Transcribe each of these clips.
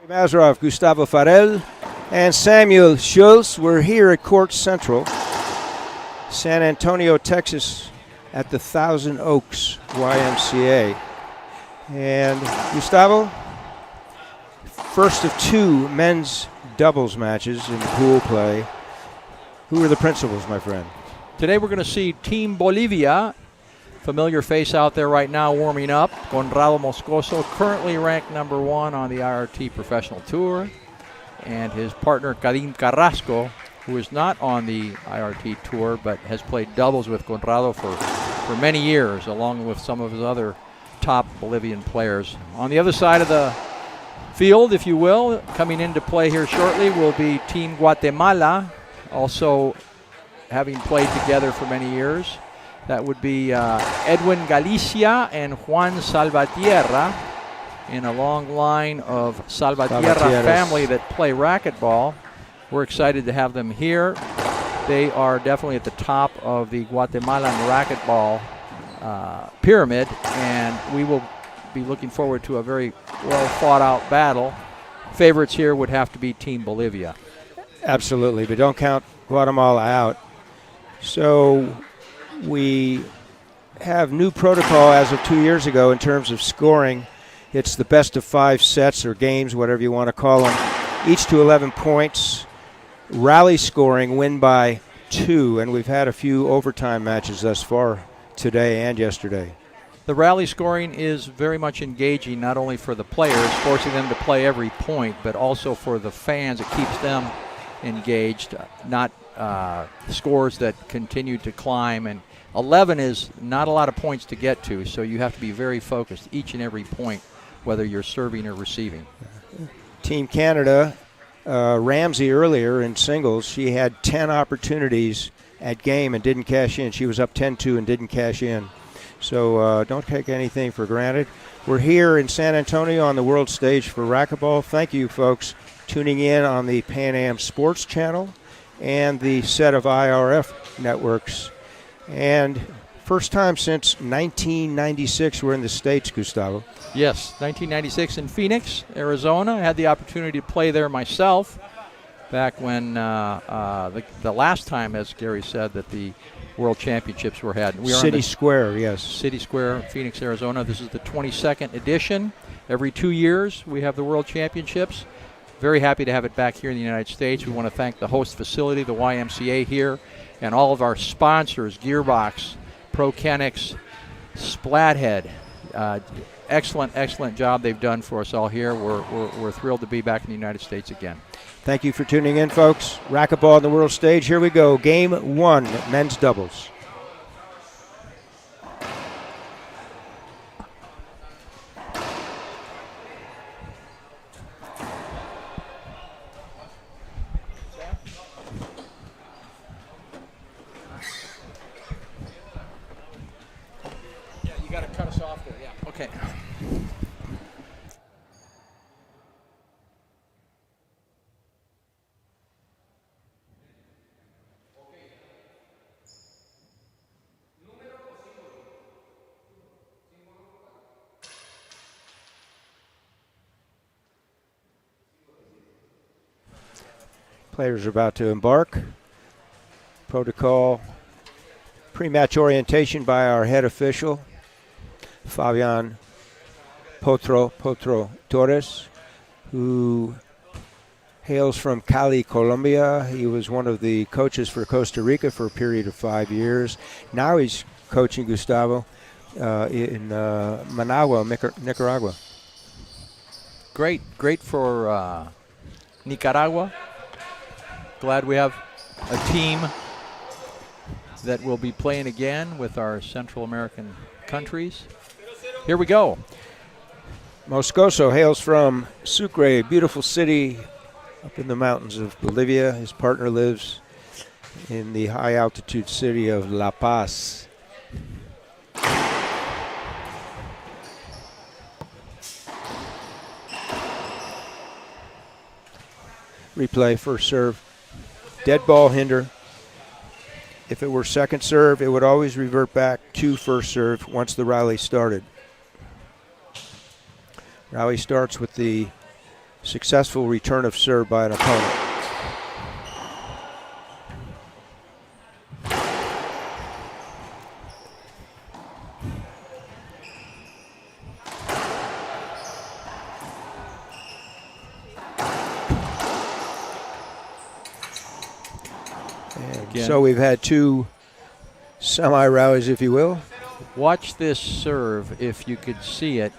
Mazarov, Gustavo Farel, and Samuel Schultz. We're here at Court Central, San Antonio, Texas, at the Thousand Oaks YMCA. And Gustavo, first of two men's doubles matches in pool play. Who are the principals, my friend? Today we're going to see Team Bolivia, familiar face out there right now warming up. Conrado Moscoso, currently ranked number 1 on the IRT Professional Tour. And his partner, Karim Carrasco, who is not on the IRT Tour but has played doubles with Conrado for many years, along with some of his other top Bolivian players. On the other side of the field, if you will, coming into play here shortly will be Team Guatemala, also having played together for many years. That would be Edwin Galicia and Juan Salvatierra, in a long line of Salvatierra family that play racquetball. We're excited to have them here. They are definitely at the top of the Guatemalan racquetball pyramid, and we will be looking forward to a very well thought out battle. Favorites here would have to be Team Bolivia. Absolutely, but don't count Guatemala out. So we have new protocol as of 2 years ago in terms of scoring. It's the best of 5 sets or games, whatever you want to call them, each to 11 points. Rally scoring, win by 2, and we've had a few overtime matches thus far today and yesterday. The rally scoring is very much engaging, not only for the players, forcing them to play every point, but also for the fans. It keeps them engaged, not scores that continue to climb. And 11 is not a lot of points to get to, so you have to be very focused each and every point, whether you're serving or receiving. Team Canada, Ramsey earlier in singles, she had 10 opportunities at game and didn't cash in. She was up 10-2 and didn't cash in. So don't take anything for granted. We're here in San Antonio on the world stage for racquetball. Thank you, folks, tuning in on the Pan Am Sports Channel and the set of IRF networks. And first time since 1996 we're in the States, Gustavo. Yes, 1996 in Phoenix, Arizona. I had the opportunity to play there myself back when the last time, as Gary said, that the World Championships were had. We are City Square, yes. City Square, Phoenix, Arizona. This is the 22nd edition. Every 2 years we have the World Championships. Very happy to have it back here in the United States. We want to thank the host facility, the YMCA here, and all of our sponsors, Gearbox, ProKenix, Splathead. Excellent job they've done for us all here. We're thrilled to be back in the United States again. Thank you for tuning in, folks. Racquetball on the world stage. Here we go. Game 1, men's doubles. Yeah, you got to cut us off there. Yeah. Okay. Players are about to embark. Protocol, pre-match orientation by our head official, Fabian Potro Torres, who hails from Cali, Colombia. He was one of the coaches for Costa Rica for a period of 5 years. Now he's coaching Gustavo in Managua, Nicaragua. Great for Nicaragua. Glad we have a team that will be playing again with our Central American countries. Here we go. Moscoso hails from Sucre, beautiful city up in the mountains of Bolivia. His partner lives in the high-altitude city of La Paz. Replay, first serve. Dead ball hinder. If it were second serve, it would always revert back to first serve once the rally started. Rally starts with the Successful return of serve by an opponent. Again. So we've had two semi-rallies, if you will. Watch this serve if you could see it.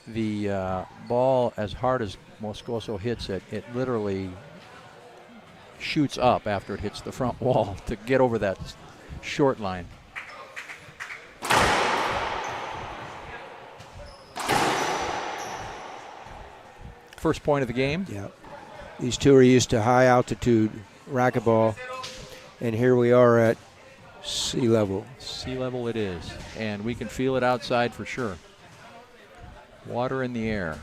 The ball, as hard as Moscoso hits it, it literally shoots up after it hits the front wall to get over that short line. First point of the game. Yeah. These two are used to high altitude racquetball, and here we are at sea level. Sea level it is, and we can feel it outside for sure. Water in the air.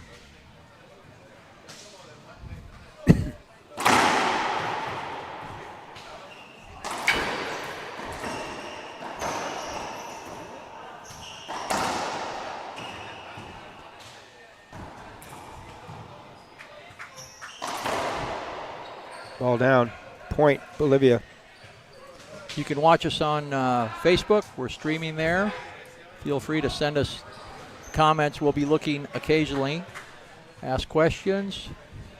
Ball down. Point, Bolivia. You can watch us on Facebook. We're streaming there. Feel free to send us comments. We'll be looking occasionally. Ask questions.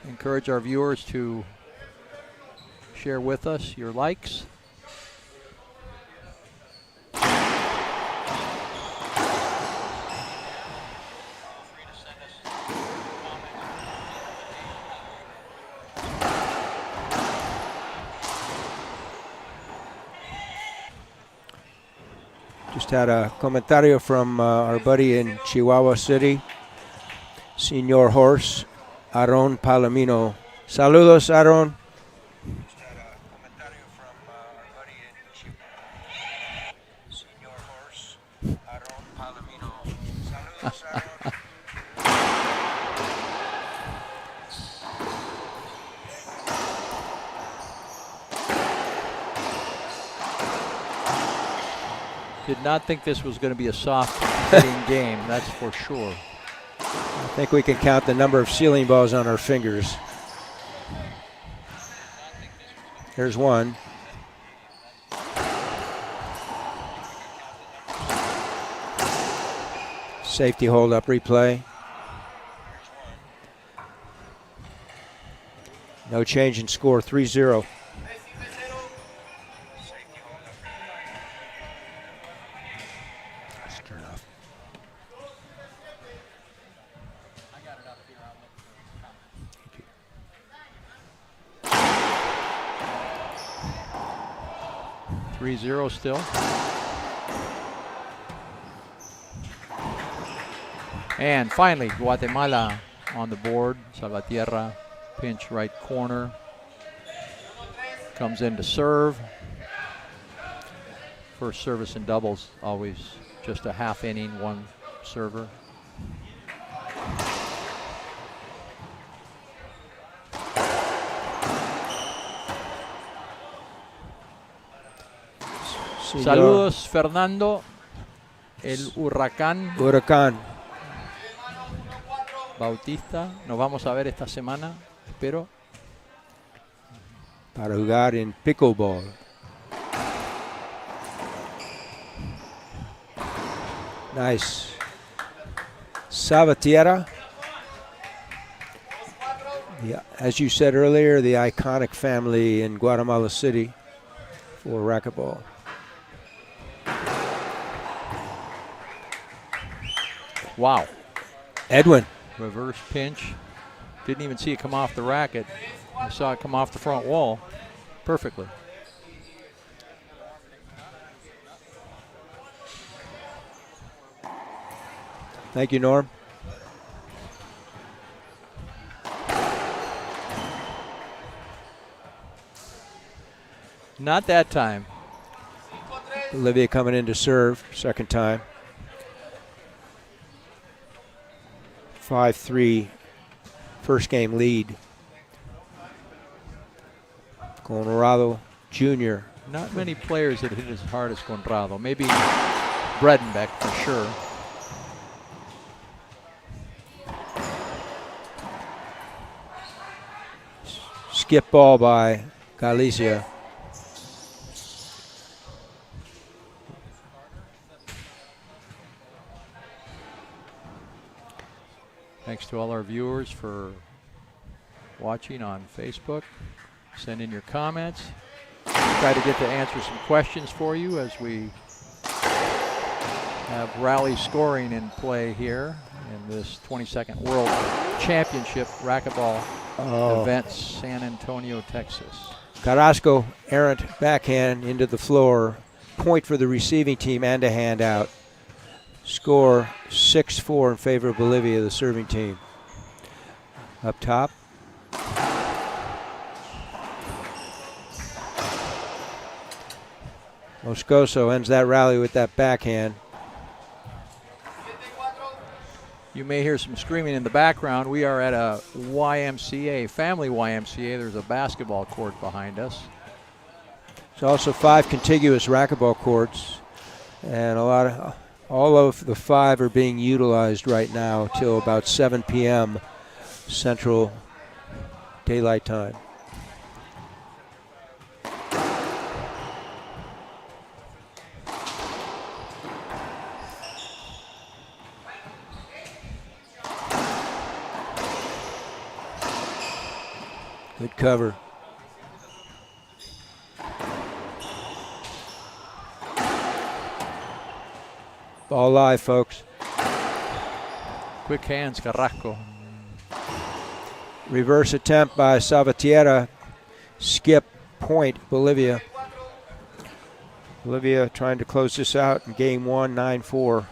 Encourage our viewers to share with us your likes. Just had a comentario from our buddy in Chihuahua City, Señor Horse, Aaron Palomino. Saludos, Aaron. Just had a comentario from our buddy in Señor Horse, Aaron Palomino. Saludos, Aaron. Did not think this was going to be a soft hitting game, that's for sure. I think we can count the number of ceiling balls on our fingers. Here's one. Safety hold up replay. No change in score, 3-0. Turn off. I got it up here. I'll look for comment. 3-0 still. And finally, Guatemala on the board. Salvatierra, pinch right corner. Comes in to serve. First service in doubles, always just a half inning, one server. Saludos, Fernando. El Huracán Bautista. Nos vamos a ver esta semana, espero. Para jugar en pickleball. Nice. Salvatierra. Yeah, as you said earlier, the iconic family in Guatemala City for racquetball. Wow. Edwin. Reverse pinch. Didn't even see it come off the racket. I saw it come off the front wall perfectly. Thank you, Norm. Not that time. Olivia coming in to serve, second time. 5-3, first game lead. Conrado Jr. Not many players that hit as hard as Conrado. Maybe Bredenbeck for sure. Skip ball by Galicia. Thanks to all our viewers for watching on Facebook. Send in your comments. Try to get to answer some questions for you as we have rally scoring in play here in this 22nd World Championship Racquetball event, San Antonio, Texas. Carrasco, errant backhand into the floor. Point for the receiving team and a hand out. Score 6-4 in favor of Bolivia, the serving team. Up top. Moscoso ends that rally with that backhand. You may hear some screaming in the background. We are at a YMCA, family YMCA. There's a basketball court behind us. There's also 5 contiguous racquetball courts, and all of the 5 are being utilized right now till about 7 p.m. Central Daylight Time. Good cover. Ball live, folks. Quick hands, Carrasco. Reverse attempt by Salvatierra. Skip, point, Bolivia. Bolivia trying to close this out in game 1, 9-4.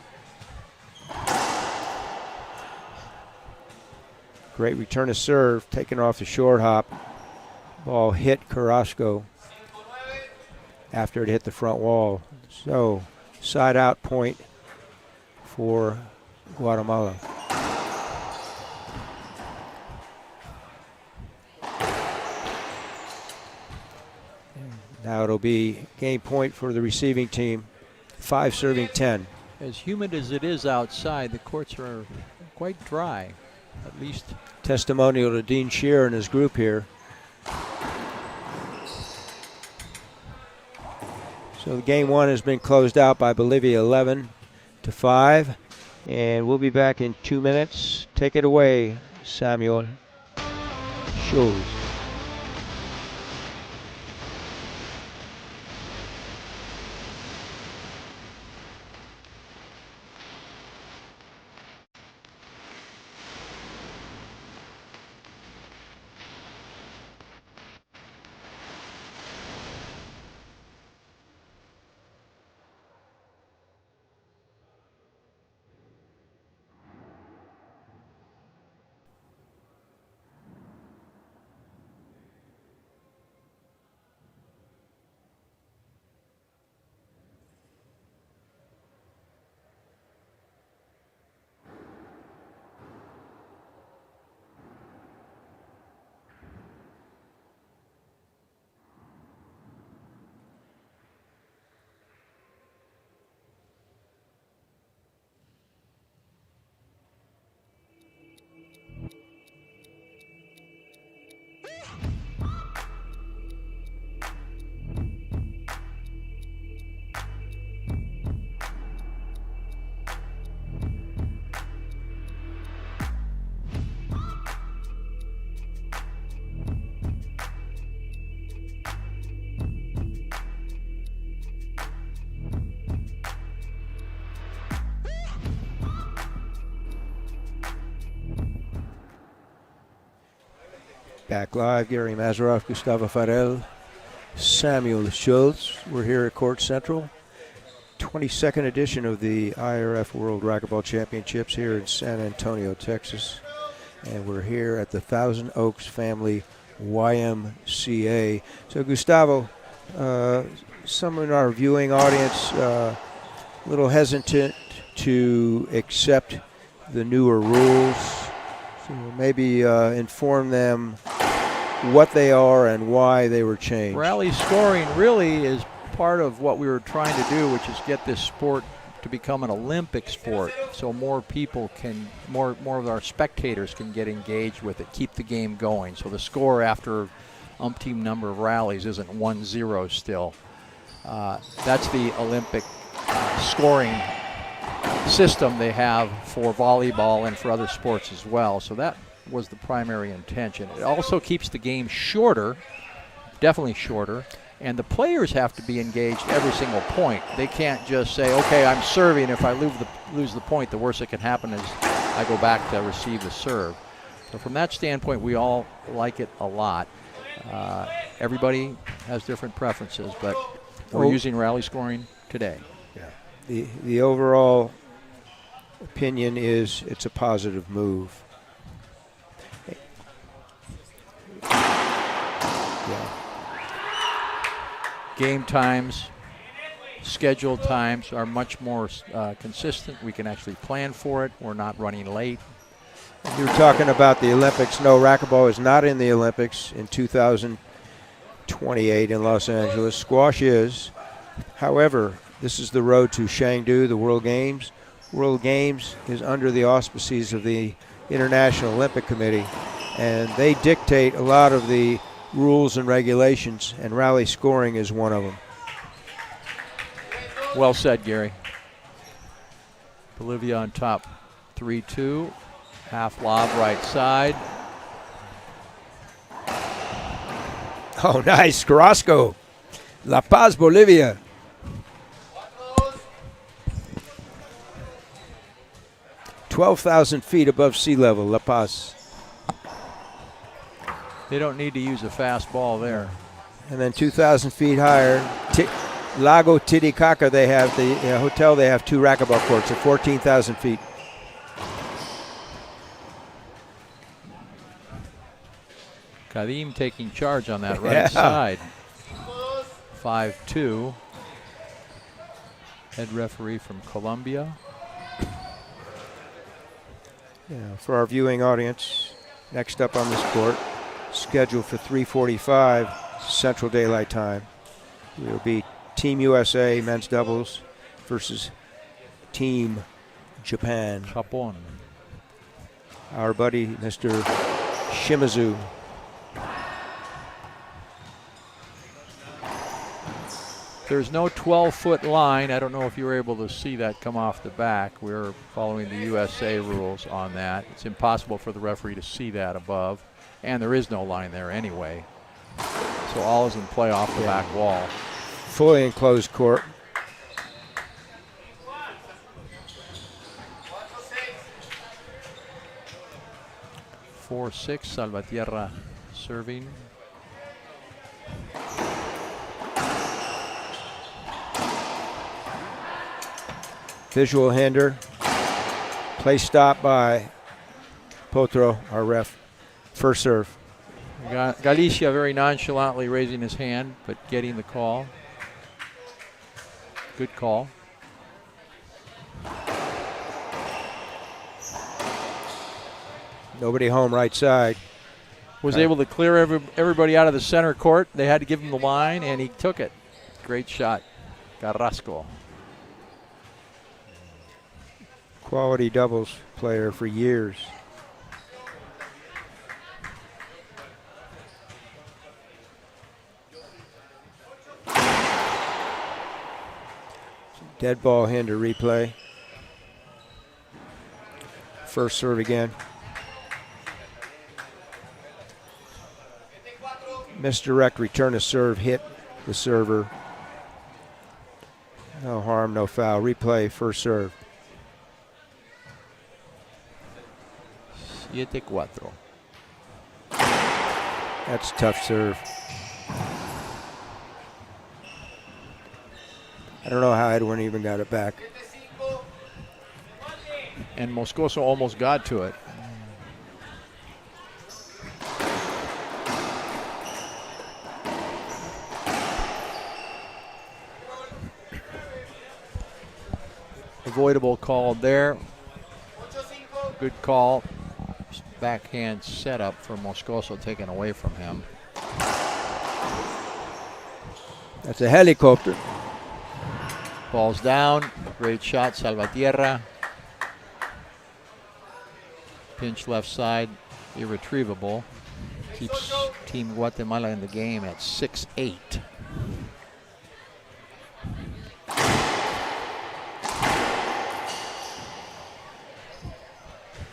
Great return of serve, taken off the short hop. Ball hit Carrasco after it hit the front wall. So, side out point for Guatemala. Now it'll be game point for the receiving team. 5 serving 10. As humid as it is outside, the courts are quite dry, at least. Testimonial to Dean Shear and his group here. So game 1 has been closed out by Bolivia 11-5. And we'll be back in 2 minutes. Take it away, Samuel Schultz. Back live, Gary Mazeroff, Gustavo Farel, Samuel Schultz. We're here at Court Central. 22nd edition of the IRF World Racquetball Championships here in San Antonio, Texas. And we're here at the Thousand Oaks Family YMCA. So Gustavo, some in our viewing audience a little hesitant to accept the newer rules. So maybe inform them what they are and why they were changed. Rally scoring really is part of what we were trying to do, which is get this sport to become an Olympic sport, so more people can, more of our spectators can get engaged with it, keep the game going. So the score after umpteen number of rallies isn't 1-0 still. That's the Olympic scoring system they have for volleyball and for other sports as well. So that was the primary intention. It also keeps the game shorter, definitely shorter, and the players have to be engaged every single point. They can't just say, okay, I'm serving. If I lose the point, the worst that can happen is I go back to receive the serve. So from that standpoint, we all like it a lot. Everybody has different preferences, but we're using rally scoring today. Yeah. The overall opinion is it's a positive move. Yeah. Game times, scheduled times are much more consistent. We can actually plan for it. We're not running late. You were talking about the Olympics. No, racquetball is not in the Olympics in 2028 in Los Angeles. Squash is. However, this is the road to Chengdu, the World Games. World Games is under the auspices of the International Olympic Committee, and they dictate a lot of the rules and regulations, and rally scoring is one of them. Well said, Gary. Bolivia on top, 3-2. Half lob right side. Oh, nice. Carrasco. La Paz, Bolivia. "12,000 feet above sea level, La Paz." They don't need to use a fast ball there. And then 2,000 feet higher, Lago Titicaca, they have the hotel, they have 2 racquetball courts at 14,000 feet. Kadim taking charge on that right side. 5-2. Head referee from Colombia. Yeah, for our viewing audience, next up on this court, scheduled for 3:45 Central Daylight Time, will be Team USA men's doubles versus Team Japan. Japón. Our buddy, Mr. Shimizu. There's no 12-foot line. I don't know if you were able to see that come off the back. We're following the USA rules on that. It's impossible for the referee to see that above, and there is no line there anyway. So all is in play off the back wall. Fully enclosed court. (4-6) Salvatierra serving. Visual hinder. Play stop by Potro, our ref. First serve. Galicia very nonchalantly raising his hand, but getting the call. Good call. Nobody home right side. Was able to clear everybody out of the center court. They had to give him the line, and he took it. Great shot, Carrasco. Quality doubles player for years. Dead ball hinder replay. First serve again. Misdirect return to serve, hit the server. No harm, no foul. Replay, first serve. 7-4. That's a tough serve. I don't know how Edwin even got it back. And Moscoso almost got to it. Avoidable call there. Good call. Backhand setup for Moscoso taken away from him. That's a helicopter. Ball's down. Great shot, Salvatierra. Pinch left side, irretrievable. Keeps Team Guatemala in the game at 6-8.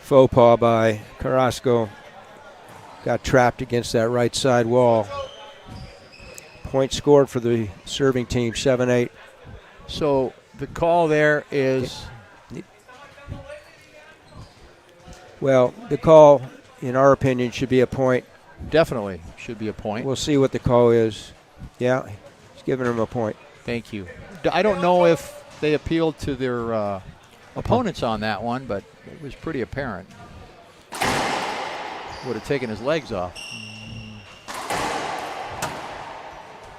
Faux pas by Carrasco. Got trapped against that right side wall. Point scored for the serving team, 7-8. So the call there is? Well, the call, in our opinion, should be a point. Definitely should be a point. We'll see what the call is. Yeah, he's giving him a point. Thank you. I don't know if they appealed to their opponents on that one, but it was pretty apparent. Would have taken his legs off.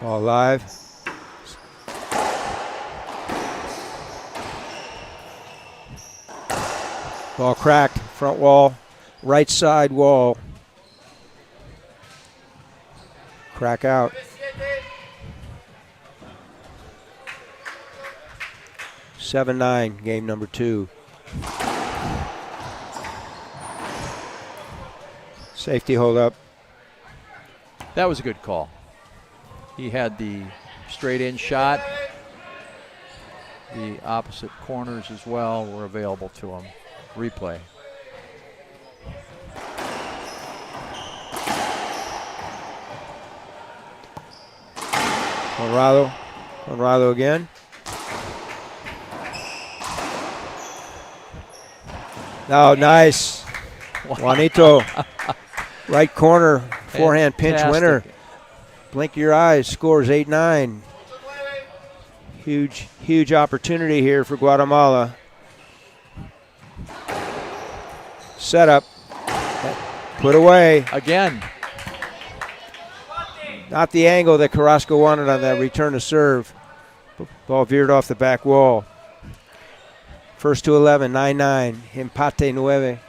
Ball live. Ball cracked, front wall, right side wall. Crack out. 7-9, game number 2. Safety hold up. That was a good call. He had the straight in shot. The opposite corners as well were available to him. Replay. Conrado again. Oh, nice. Juanito. Right corner, forehand pinch winner. Blink your eyes, scores 8-9. Huge opportunity here for Guatemala. Setup. Put away. Again. Not the angle that Carrasco wanted on that return to serve. Ball veered off the back wall. First to 11, 9-9. Empate 9.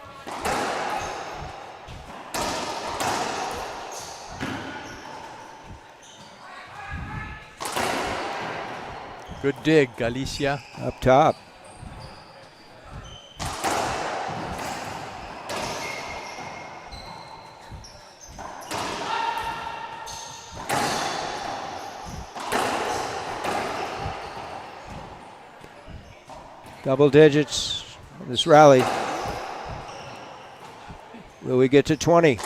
Good dig, Galicia. Up top. Double digits on this rally. Will we get to 20?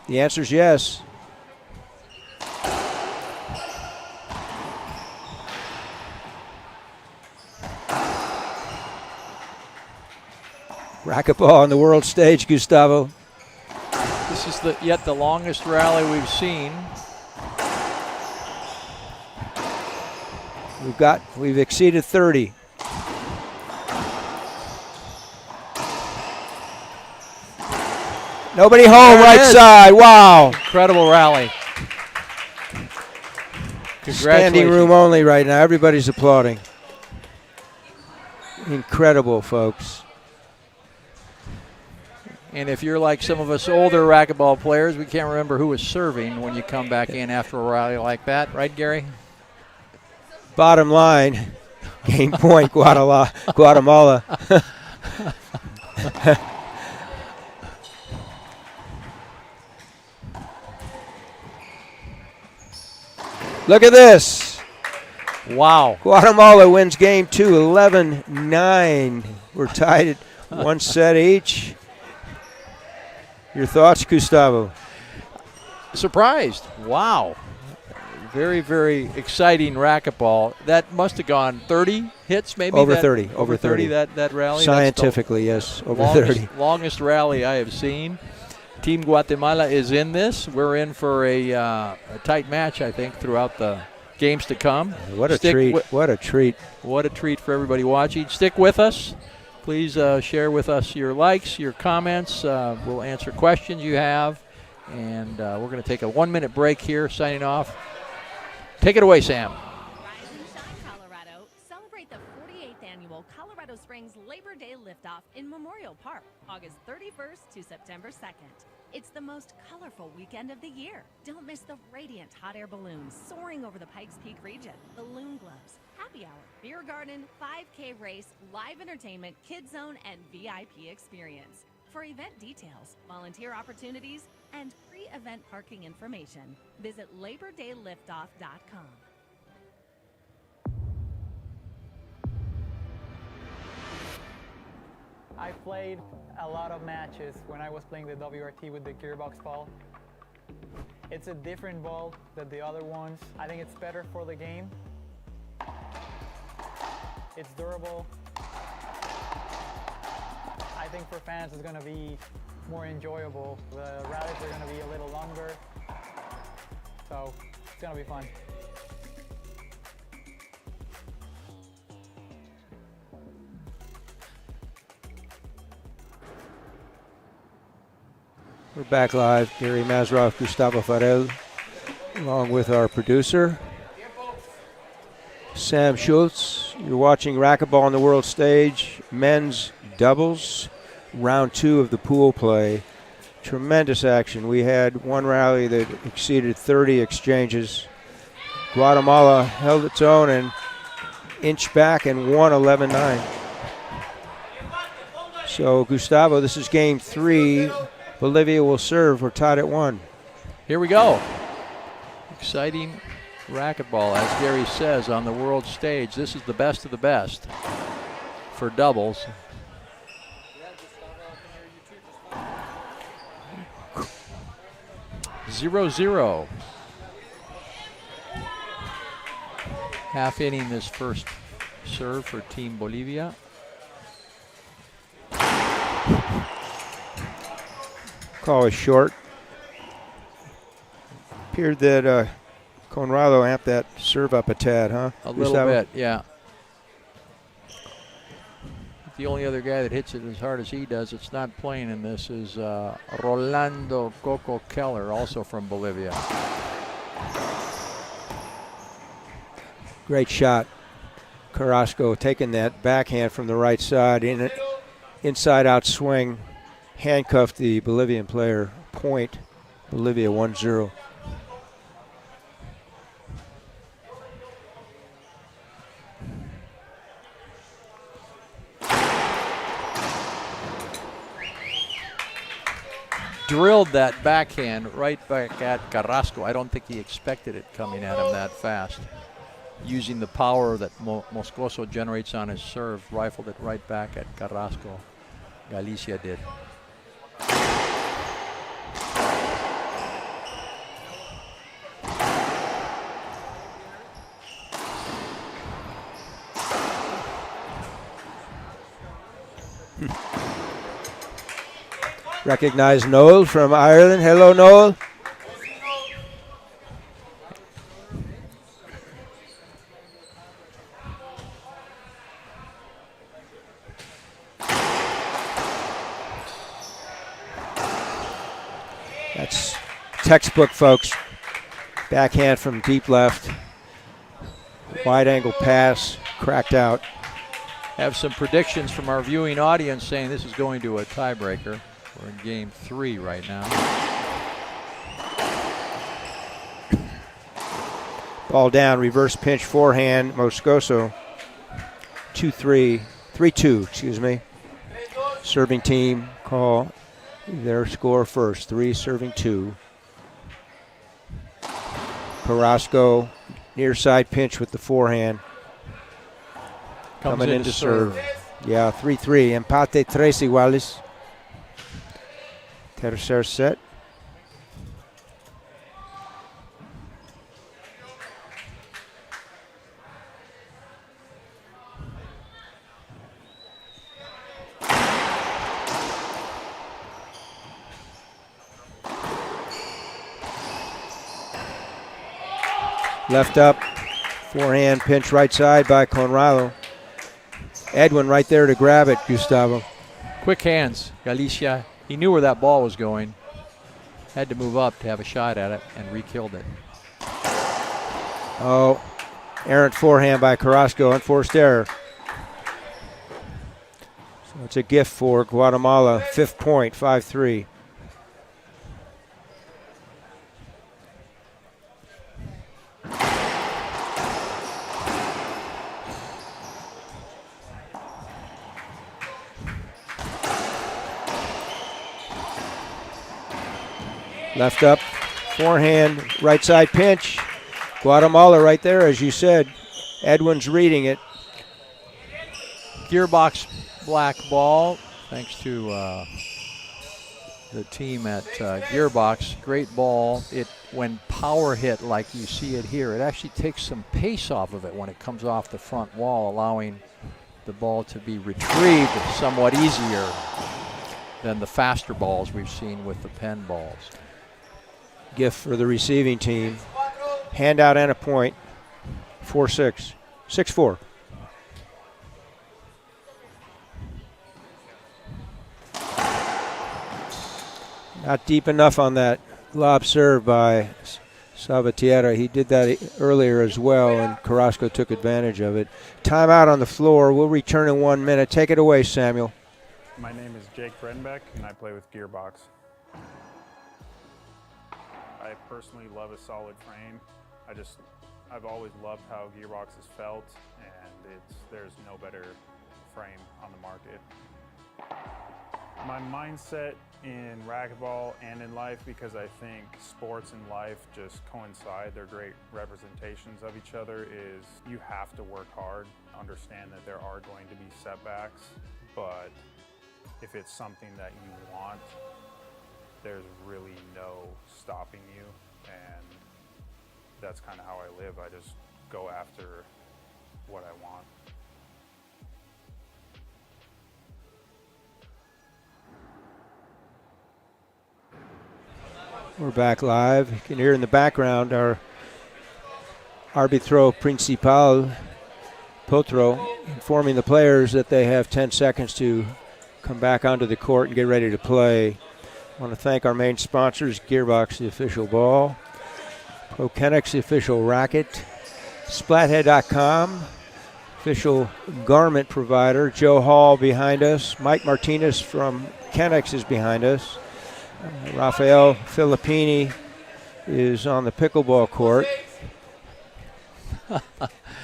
The answer is yes. Racquetball on the world stage, Gustavo. This is yet the longest rally we've seen. We've exceeded 30. Nobody home, right side. Wow. Incredible rally. Congratulations. Standing room only right now. Everybody's applauding. Incredible, folks. And if you're like some of us older racquetball players, we can't remember who was serving when you come back in after a rally like that. Right, Gary? Bottom line, game point, Guatemala. Look at this. Wow. Guatemala wins game 2, 11-9. We're tied at 1 set each. Your thoughts, Gustavo? Surprised. Wow. Very, very exciting racquetball. That must have gone 30 hits, maybe? Over 30. Over 30, that rally? Scientifically, yes, over 30. Longest rally I have seen. Team Guatemala is in this. We're in for a tight match, I think, throughout the games to come. What a treat. What a treat. What a treat for everybody watching. Stick with us. Please share with us your likes, your comments. We'll answer questions you have. And we're going to take a 1-minute break here, signing off. Take it away, Sam. Colorado, celebrate the 48th annual Colorado Springs Labor Day Lift. Liftoff in Memorial Park, August 31st to September 2nd. It's the most colorful weekend of the year. Don't miss the radiant hot air balloons soaring over the Pikes Peak region, balloon glows, happy hour, beer garden, 5K race, live entertainment, kids zone, and VIP experience. For event details, volunteer opportunities, and pre-event parking information, visit LaborDayLiftoff.com. I played a lot of matches when I was playing the WRT with the gearbox ball. It's a different ball than the other ones. I think it's better for the game. It's durable. I think for fans it's going to be more enjoyable. The rallies are going to be a little longer, so it's going to be fun. We're back live. Gary Mazarov, Gustavo Farel, along with our producer, Sam Schultz. You're watching Racquetball on the world stage, men's doubles, round 2 of the pool play. Tremendous action. We had one rally that exceeded 30 exchanges. Guatemala held its own and inched back and won 11-9. So, Gustavo, this is game 3. Bolivia will serve. We're tied at 1. Here we go. Exciting racquetball, as Gary says, on the world stage. This is the best of the best for doubles. 0-0. Half inning this first serve for Team Bolivia. Call is short. Appeared that Conrado amped that serve up a tad, huh? A little bit, yeah. The only other guy that hits it as hard as he does, it's not playing in this, is Rolando Coco Keller, also from Bolivia. Great shot. Carrasco taking that backhand from the right side, in an inside-out swing. Handcuffed the Bolivian player. Point. Bolivia 1-0. Drilled that backhand right back at Carrasco. I don't think he expected it coming at him that fast. Using the power that Moscoso generates on his serve, rifled it right back at Carrasco. Galicia did. Recognize Noel from Ireland. Hello, Noel. That's textbook, folks. Backhand from deep left. Wide angle pass, cracked out. Have some predictions from our viewing audience saying this is going to a tiebreaker. We're in game 3 right now. Ball down, reverse pinch forehand, Moscoso. 2-3, 3-2, excuse me. Serving team call their score first. 3 serving 2. Carrasco, near side pinch with the forehand. Coming in to serve. Yeah, 3-3. Empate 3 iguales. Tercer set. Left up, forehand pinch right side by Conrado. Edwin right there to grab it, Gustavo. Quick hands, Galicia. He knew where that ball was going. Had to move up to have a shot at it and re-killed it. Oh, errant forehand by Carrasco, unforced error. So It's a gift for Guatemala. 5th point, 5-3. Left up, forehand, right side pinch. Guatemala right there, as you said. Edwin's reading it. Gearbox black ball, thanks to the team at Gearbox. Great ball. It, when power hit like you see it here, it actually takes some pace off of it when it comes off the front wall, allowing the ball to be retrieved somewhat easier than the faster balls we've seen with the pen balls. Gift for the receiving team. Handout and a point. 4-6. 6-4. Not deep enough on that lob serve by Salvatierra. He did that earlier as well, and Carrasco took advantage of it. Timeout on the floor. We'll return in 1 minute. Take it away, Samuel. My name is Jake Brenbeck, and I play with Gearbox. I personally love a solid frame. I've always loved how Gearbox has felt, and there's no better frame on the market. My mindset in racquetball and in life, because I think sports and life just coincide, they're great representations of each other, is you have to work hard, understand that there are going to be setbacks, but if it's something that you want, there's really no stopping you, and that's kind of how I live. I just go after what I want. We're back live. You can hear in the background our arbitro principal, Potro, informing the players that they have 10 seconds to come back onto the court and get ready to play. I want to thank our main sponsors, Gearbox, the official ball, ProKennex, the official racket, Splathead.com, official garment provider, Joe Hall behind us, Mike Martinez from Kennex is behind us, Rafael Filippini is on the pickleball court.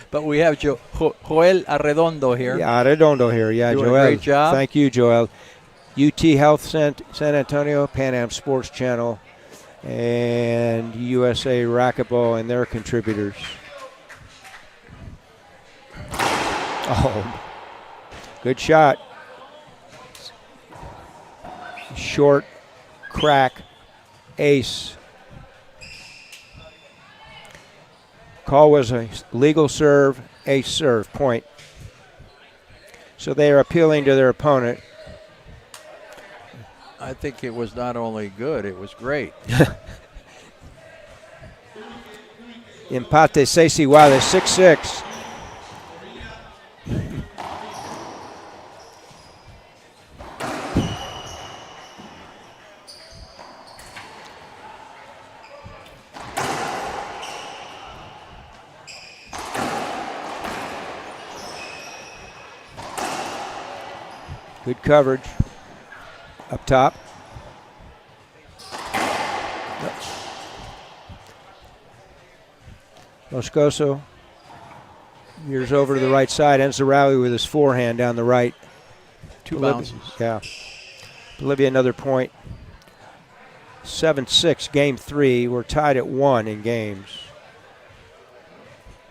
But we have Joel Arredondo here. Yeah, Arredondo here. Yeah, doing Joel. a great job. Thank you, Joel. UT Health San Antonio, Pan Am Sports Channel, and USA Racquetball and their contributors. Oh, good shot. Short, crack, ace. Call was a legal serve, ace serve, point. So they are appealing to their opponent. I think it was not only good, it was great. Empate 6 iguales, 6-6. Good coverage up top. Moscoso veers over to the right side, ends the rally with his forehand down the right. Two bounces. Yeah. Bolivia another point. 7-6, game 3. We're tied at 1 in games.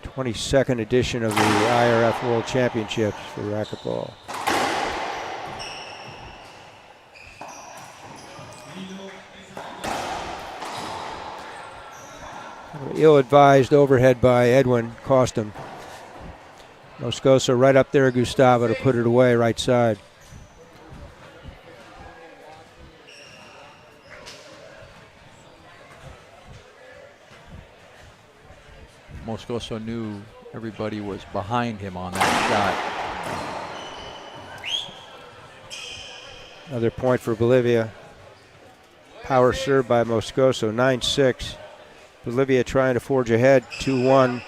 22nd edition of the IRF World Championships for racquetball. Ill-advised overhead by Edwin cost him. Moscoso right up there, Gustavo to put it away right side. Moscoso knew everybody was behind him on that shot. Another point for Bolivia. Power serve by Moscoso, 9-6. Bolivia trying to forge ahead, 2-1.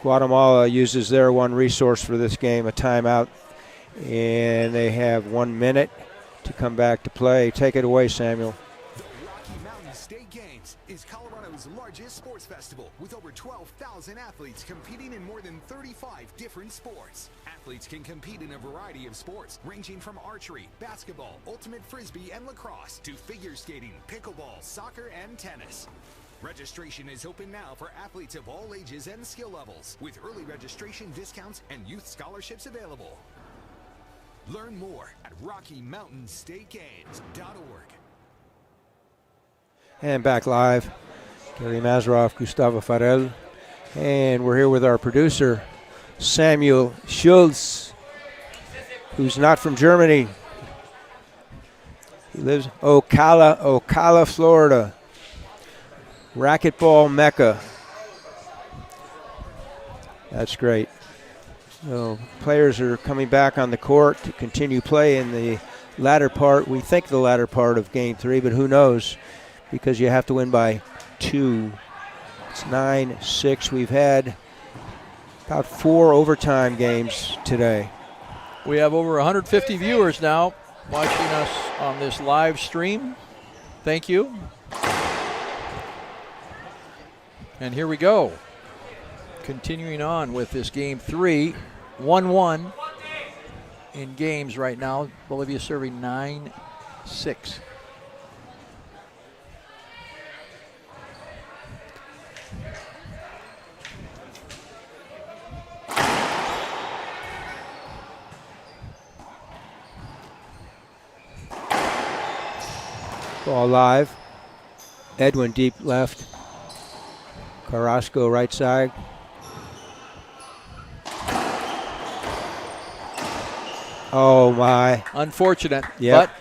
Guatemala uses their one resource for this game, a timeout. And they have 1 minute to come back to play. Take it away, Samuel. The Rocky Mountain State Games is Colorado's largest sports festival with over 12,000 athletes competing in more than 35 different sports. Athletes can compete in a variety of sports ranging from archery, basketball, ultimate frisbee, and lacrosse to figure skating, pickleball, soccer, and tennis. Registration is open now for athletes of all ages and skill levels, with early registration discounts and youth scholarships available. Learn more at RockyMountainStateGames.org. And back live, Gary Mazeroff, Gustavo Farel. And we're here with our producer, Samuel Schultz, who's not from Germany. He lives in Ocala, Florida. Racquetball Mecca. That's great. So players are coming back on the court to continue play in the latter part. We think the latter part of Game 3, but who knows? Because you have to win by 2. It's 9-6. We've had about 4 overtime games today. We have over 150 viewers now watching us on this live stream. Thank you. And here we go. Continuing on with this Game 3. 1-1 in games right now. Bolivia serving 9-6. Ball live. Edwin deep left. Carrasco right side. Oh, my. Unfortunate, Yep. but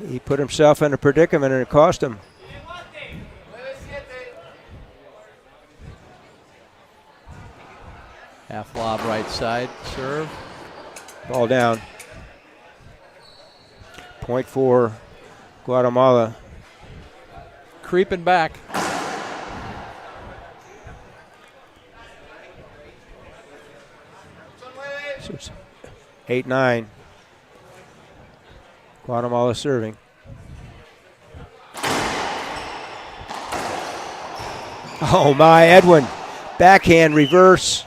He put himself in a predicament and it cost him. half lob right side serve. Ball down. Point for Guatemala. Creeping back. So it's 8-9. Guatemala serving. Oh my, Edwin. Backhand reverse.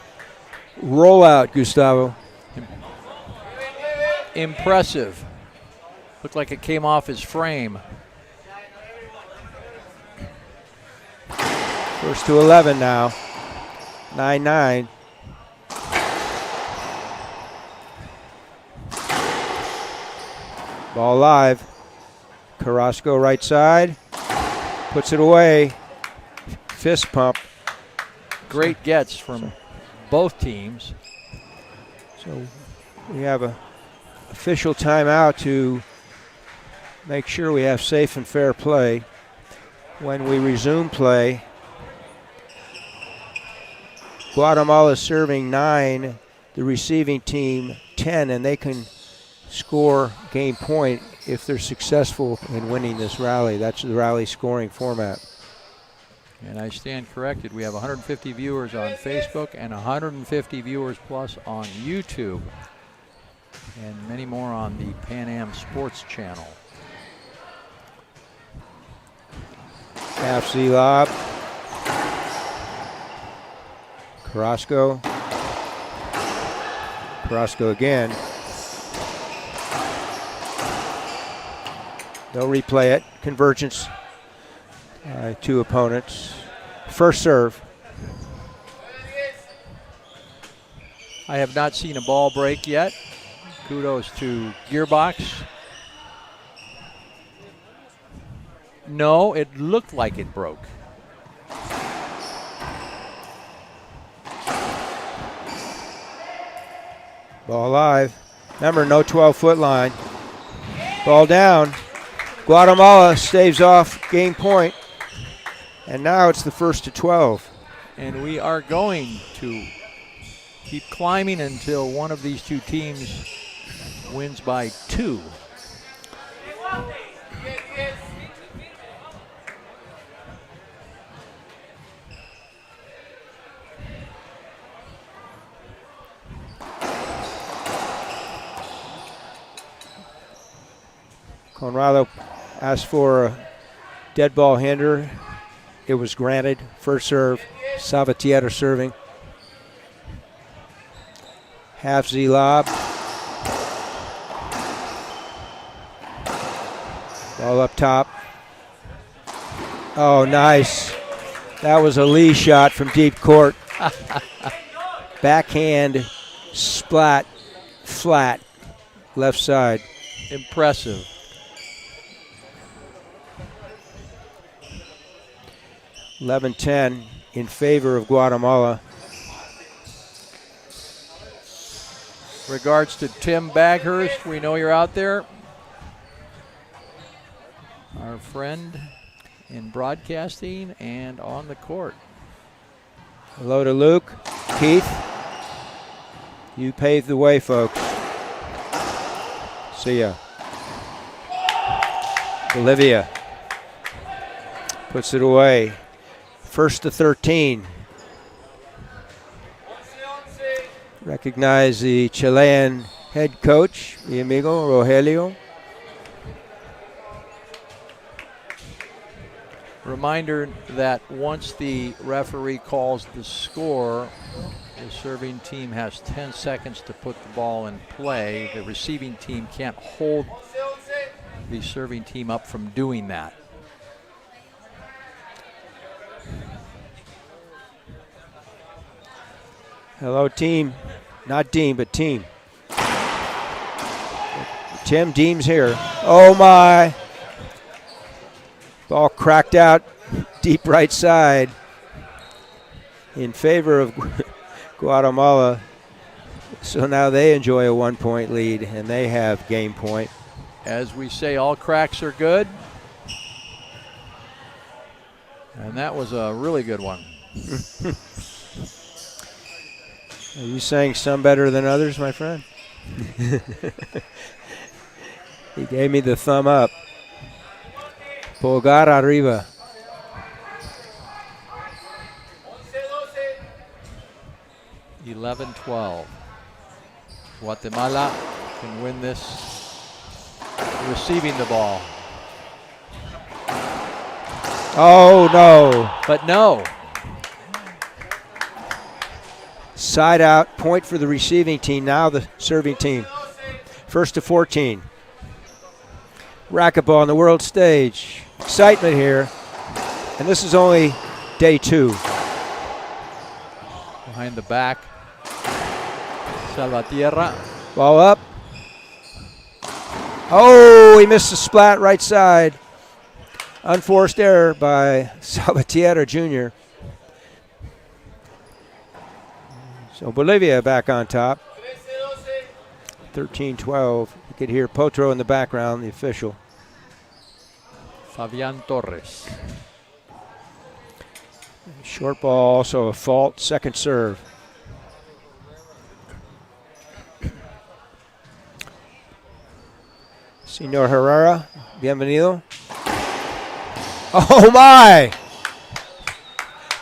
Rollout, Gustavo. Impressive. Looked like it came off his frame. First to 11 now. 9-9. Ball live. Carrasco right side. Puts it away. Fist pump. Great gets from both teams. So we have a official timeout to make sure we have safe and fair play. When we resume play, Guatemala is serving 9, the receiving team 10, and they can score game point if they're successful in winning this rally. That's the rally scoring format. And I stand corrected. We have 150 viewers on Facebook and 150 viewers plus on YouTube. And many more on the Pan Am Sports channel. Half C lob. Carrasco. Carrasco again. They'll replay it. Convergence. Two opponents. First serve. I have not seen a ball break yet. Kudos to Gearbox. No, it looked like it broke. Ball live. Remember, no 12-foot line. Ball down. Guatemala staves off game point. And now it's the first to 12. And we are going to keep climbing until one of these two teams wins by 2. Conrado asked for a dead ball hinder. It was granted. First serve, Salvatierra serving. Half Z lob. Ball up top. Oh, nice. That was a Lee shot from deep court. Backhand, splat, flat, left side. Impressive. (11-10) in favor of Guatemala. Regards to Tim Baghurst. We know you're out there. Our friend in broadcasting and on the court. Hello to Luke. Keith, you paved the way, folks. See ya. Bolivia puts it away. First to 13. Recognize the Chilean head coach, mi amigo Rogelio. Reminder that once the referee calls the score, the serving team has 10 seconds to put the ball in play. The receiving team can't hold the serving team up from doing that. Hello, team. Not Dean, but team. Tim Deem's here. Oh, my. Ball cracked out deep right side in favor of Guatemala. So now they enjoy a 1-point lead, and they have game point. As we say, all cracks are good. And that was a really good one. Are you saying some better than others, my friend? He gave me the thumb up. Pulgar arriba. (11-12). Guatemala can win this receiving the ball. Oh, no. But no. Side out, point for the receiving team, now the serving team. First to 14. Racquetball on the world stage. Excitement here. And this is only day 2. Behind the back. Salvatierra. Ball up. Oh, he missed the splat right side. Unforced error by Salvatierra Jr. So Bolivia back on top. 13-12. You could hear Potro in the background, the official. Fabian Torres. Short ball, also a fault. Second serve. Senor Herrera, bienvenido. Oh my!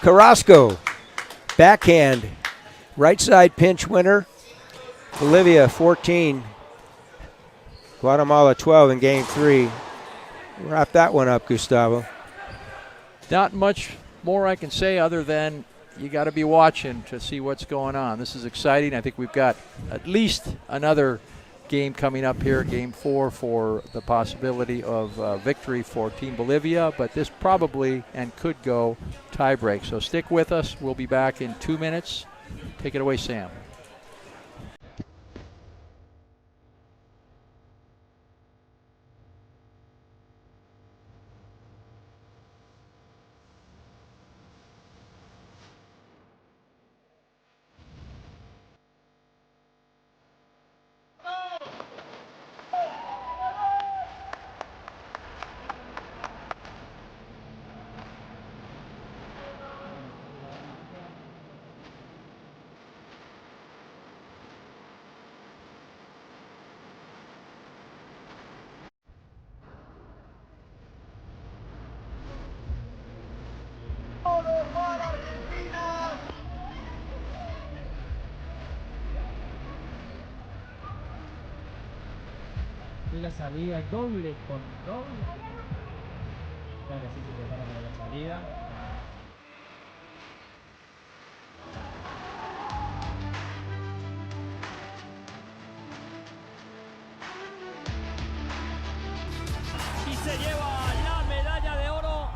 Carrasco, backhand, right side pinch winner. Bolivia 14, Guatemala 12 in game 3. Wrap that one up, Gustavo. Not much more I can say other than you got to be watching to see what's going on. This is exciting. I think we've got at least another game coming up here, game 4, for the possibility of victory for Team Bolivia, but this probably and could go tie break. So stick with us. We'll be back in 2 minutes. Take it away, Sam. la salida doble con doble. Claro, así se prepara para la salida. Y se lleva la medalla de oro.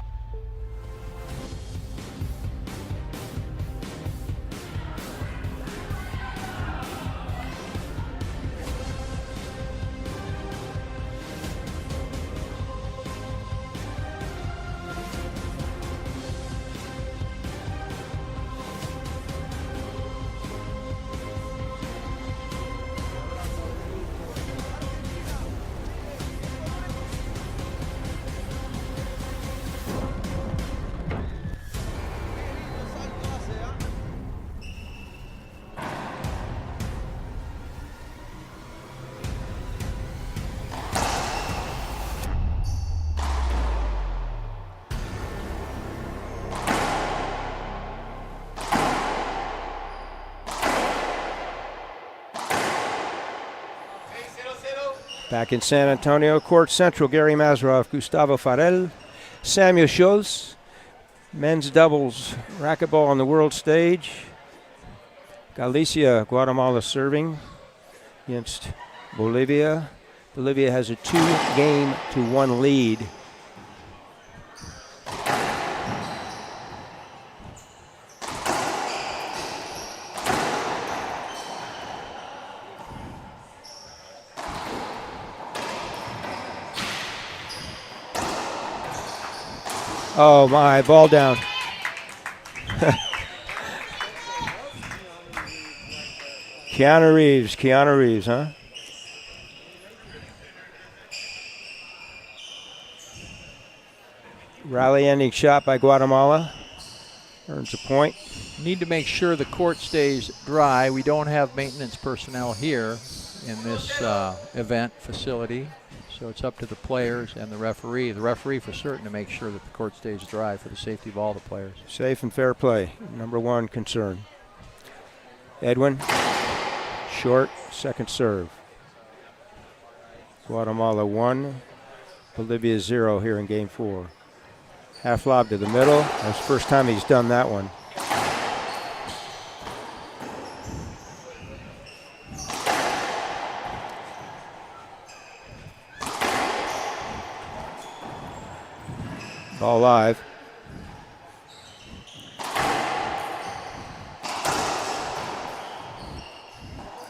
Back in San Antonio, Court Central, Gary Mazarov, Gustavo Farel, Samuel Schultz. Men's doubles, racquetball on the world stage. Galicia, Guatemala serving against Bolivia. Bolivia has a 2-game-to-1 lead. Oh my, ball down. Keanu Reeves, huh? Rally ending shot by Guatemala. Earns a point. Need to make sure the court stays dry. We don't have maintenance personnel here in this event facility. So it's up to the players and the referee. The referee for certain to make sure that the court stays dry for the safety of all the players. Safe and fair play, number one concern. Edwin, short, second serve. Guatemala 1, Bolivia 0 here in game 4. Half lob to the middle. That's the first time he's done that one. Ball live.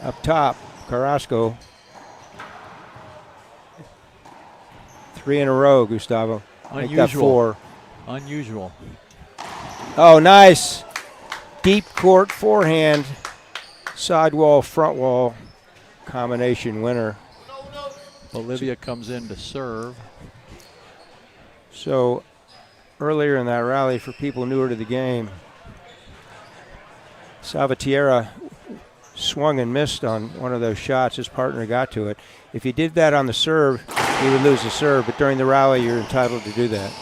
Up top, Carrasco. 3 in a row, Gustavo. Make that 4. Unusual. Oh, nice. Deep court forehand. Sidewall, front wall. Combination winner. Bolivia comes in to serve. So earlier in that rally, for people newer to the game, Salvatierra swung and missed on one of those shots. His partner got to it. If he did that on the serve, he would lose the serve, but during the rally, you're entitled to do that.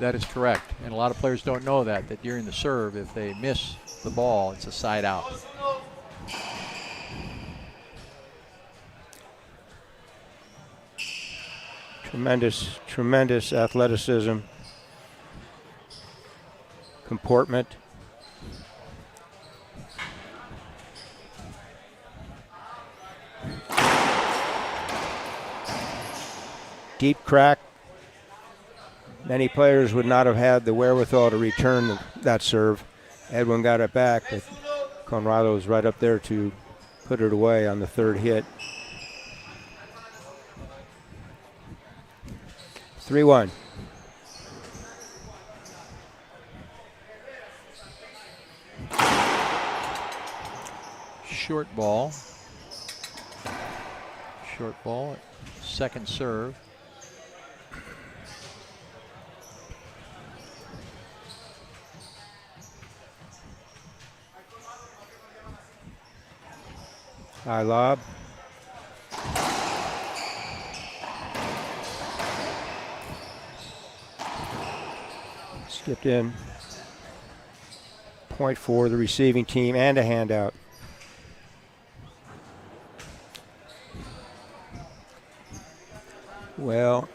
That is correct. And a lot of players don't know that during the serve, if they miss the ball, it's a side out. Tremendous athleticism, comportment. Deep crack. Many players would not have had the wherewithal to return that serve. Edwin got it back, but Conrado was right up there to put it away on the third hit. 3-1. Short ball. Short ball. Second serve. High lob. Skipped in. Point for the receiving team and a handout. Well,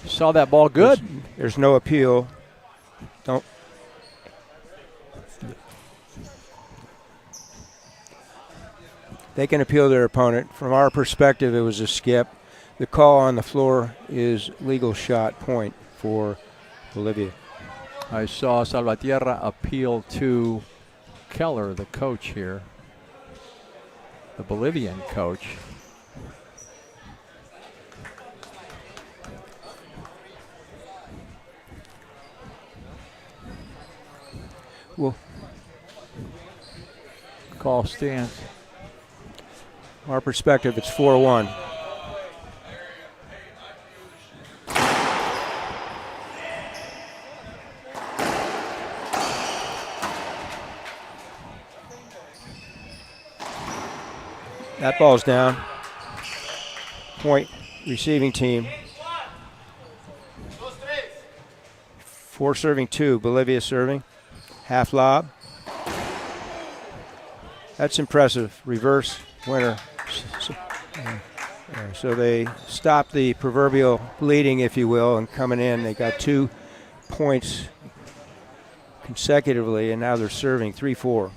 Saw that ball good. There's no appeal. Don't. They can appeal their opponent. From our perspective, it was a skip. The call on the floor is legal shot point for Bolivia. I saw Salvatierra appeal to Keller, the coach here, the Bolivian coach. Well, call stands. From our perspective, it's 4-1. That ball's down. Point receiving team. 4 serving 2. Bolivia serving. Half lob. That's impressive. Reverse winner. So they stopped the proverbial bleeding, if you will, and coming in. They got 2 points consecutively, and now they're serving 3-4.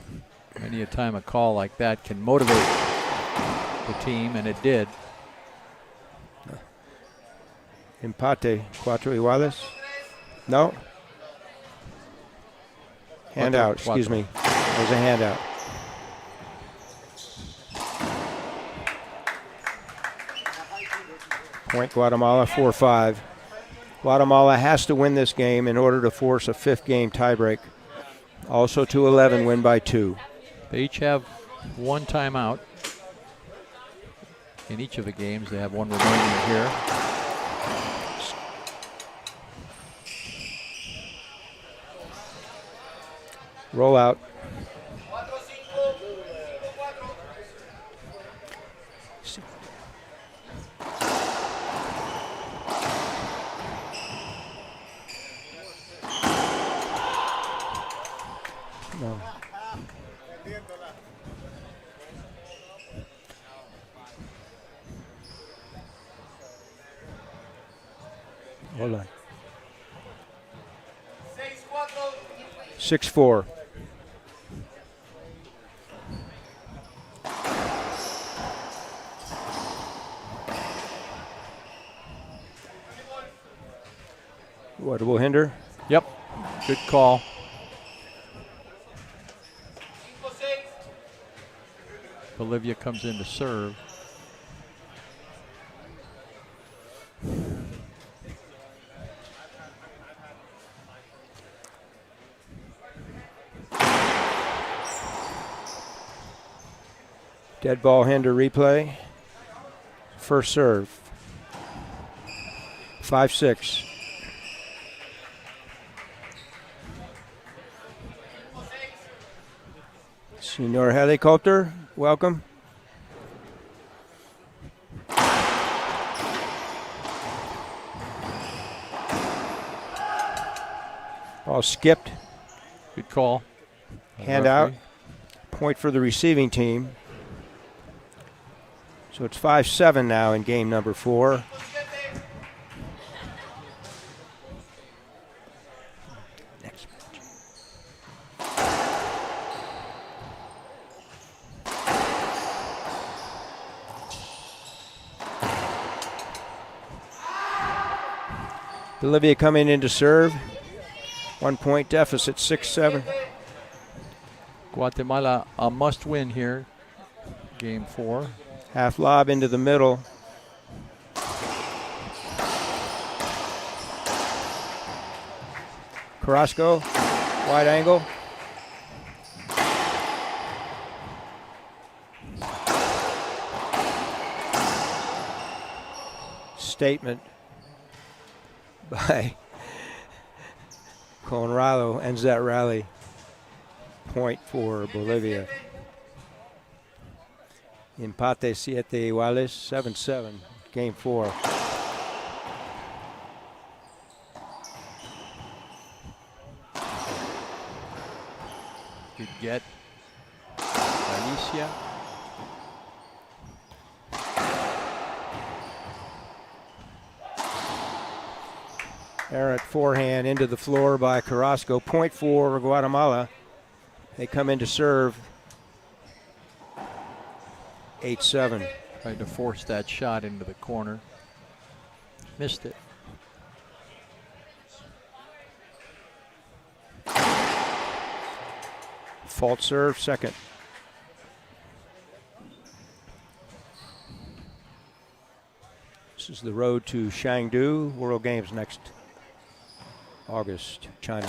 Many a time a call like that can motivate the team, and it did. Empate, 4 iguales. No. Handout, excuse me. There's a handout. Point Guatemala, 4-5. Guatemala has to win this game in order to force a 5th game tiebreak. Also to 11, win by 2. They each have 1 timeout. In each of the games, they have 1 remaining here. Roll out. No. Hold on. 6-4. What will hinder? Yep, good call. Bolivia comes in to serve. Dead ball hinder replay. First serve. 5-6. Senor Helicopter, welcome. Ball skipped. Good call. Hand out. Point for the receiving team. So it's 5-7 now in game number 4. Next match. Bolivia coming in to serve. 1 point deficit, 6-7. Guatemala a must win here. Game 4. Half lob into the middle. Carrasco, wide angle. Statement by Conrado ends that rally. Point for Bolivia. Empate 7 iguales, 7-7, game 4. Good get. Alicia. Errant forehand into the floor by Carrasco. Point for Guatemala. They come in to serve 8-7. Tried to force that shot into the corner. Missed it. Fault serve, second. This is the road to Chengdu World Games next August, China.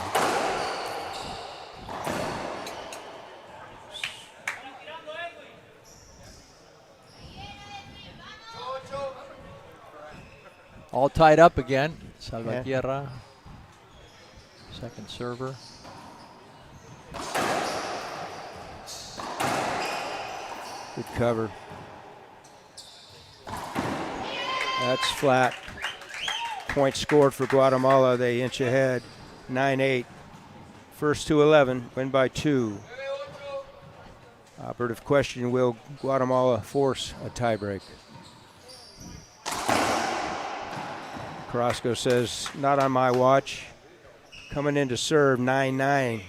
All tied up again. Salvatierra, second server. Good cover. That's flat. Point scored for Guatemala. They inch ahead, 9-8. First to 11, win by 2. Operative question, will Guatemala force a tiebreak? Carrasco says, not on my watch. Coming in to serve, 9-9.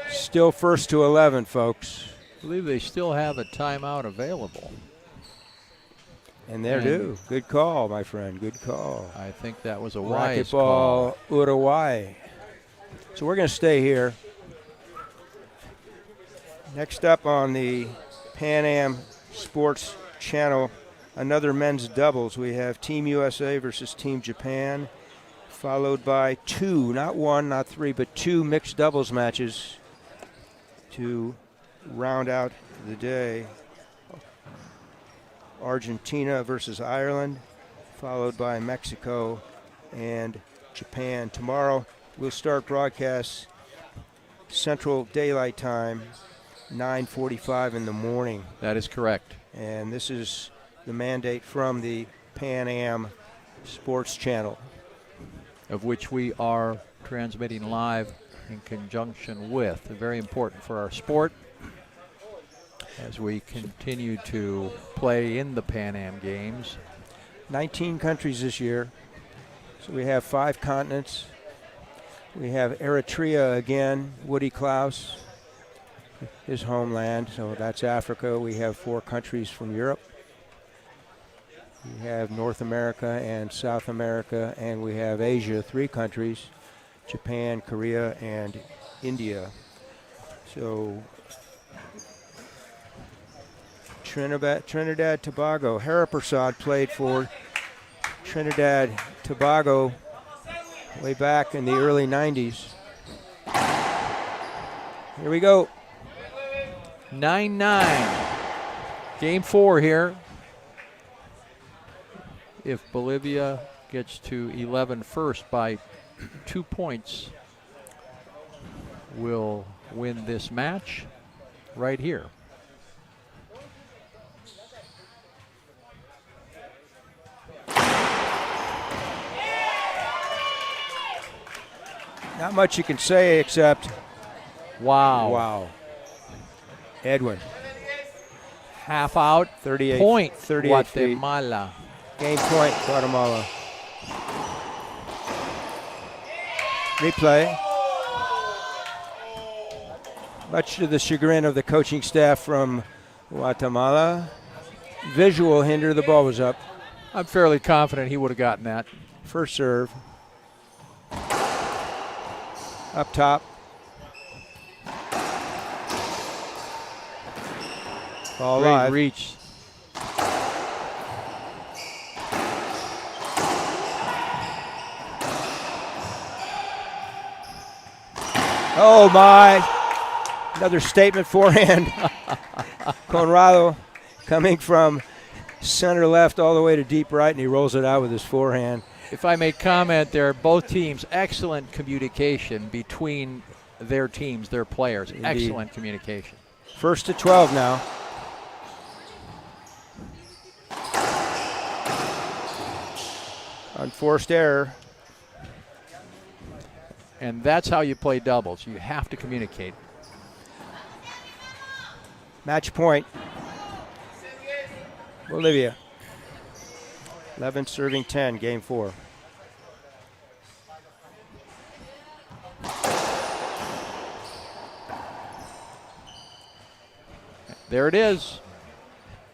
Still first to 11, folks. I believe they still have a timeout available. And they're due. Good call, my friend. Good call. I think that was a wise call. Racquetball, Uruguay. So we're going to stay here. Next up on the Pan Am Sports Channel, another men's doubles. We have Team USA versus Team Japan, followed by 2, not 1, not 3, but 2 mixed doubles matches to round out the day. Argentina versus Ireland, followed by Mexico and Japan. Tomorrow we'll start broadcasts Central Daylight Time, 9:45 in the morning. That is correct. And this is the mandate from the Pan Am Sports Channel, of which we are transmitting live in conjunction with. Very important for our sport as we continue to play in the Pan Am Games. 19 countries this year. So we have 5 continents. We have Eritrea again, Woody Klaus, his homeland, so that's Africa. We have 4 countries from Europe. We have North America and South America, and we have Asia, 3 countries, Japan, Korea, and India. So Trinidad, Tobago. Hariprasad played for Trinidad, Tobago way back in the early 90s. Here we go. 9-9. Game 4 here. If Bolivia gets to 11 first by 2 points, will win this match right here. Not much you can say except, wow. Wow. Edwin. Half out, 38 point, 38 Guatemala. Game point, Guatemala. Replay. Much to the chagrin of the coaching staff from Guatemala. Visual hinder, the ball was up. I'm fairly confident he would have gotten that. First serve. Up top. Ball Great live. reach. Oh my. Another statement forehand. Conrado coming from center left all the way to deep right, and he rolls it out with his forehand. If I may comment there, both teams, excellent communication between their teams, their players. Indeed. Excellent communication. First to 12 now. Unforced error. And that's how you play doubles. You have to communicate. Match point. Bolivia. 11 serving 10, game 4. There it is.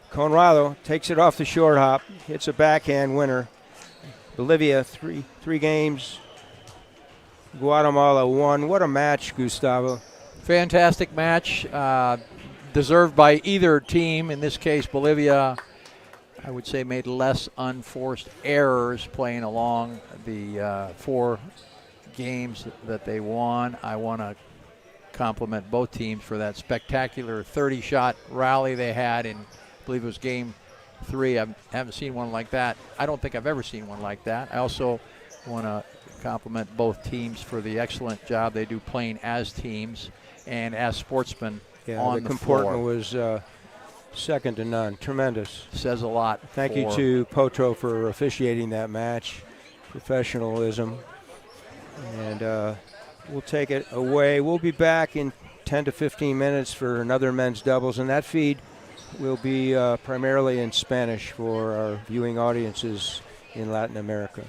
Conrado takes it off the short hop, hits a backhand winner. Bolivia, three games. Guatemala 1. What a match, Gustavo. Fantastic match. Deserved by either team. In this case, Bolivia, I would say, made less unforced errors playing along the 4 games that they won. I want to compliment both teams for that spectacular 30-shot rally they had in, I believe it was game 3. I haven't seen one like that. I don't think I've ever seen one like that. I also want to compliment both teams for the excellent job they do playing as teams and as sportsmen on the comportment floor. was second to none. Tremendous. Says a lot. Thank you to Potro for officiating that match. Professionalism. And we'll take it away. We'll be back in 10 to 15 minutes for another men's doubles, and that feed will be primarily in Spanish for our viewing audiences in Latin America.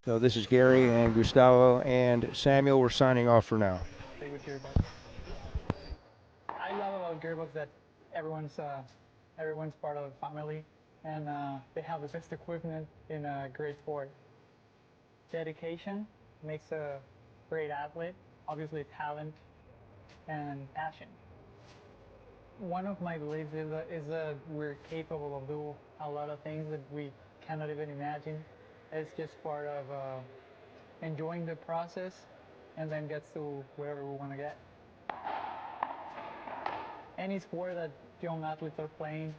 So this is Gary and Gustavo and Samuel. We're signing off for now. Play with gearbox. I love about gearbox that everyone's part of the family, and they have the best equipment in a great sport. Dedication makes a great athlete, obviously talent and passion. One of my beliefs is that we're capable of doing a lot of things that we cannot even imagine. It's just part of enjoying the process and then gets to wherever we want to get. Any sport that young athletes are playing,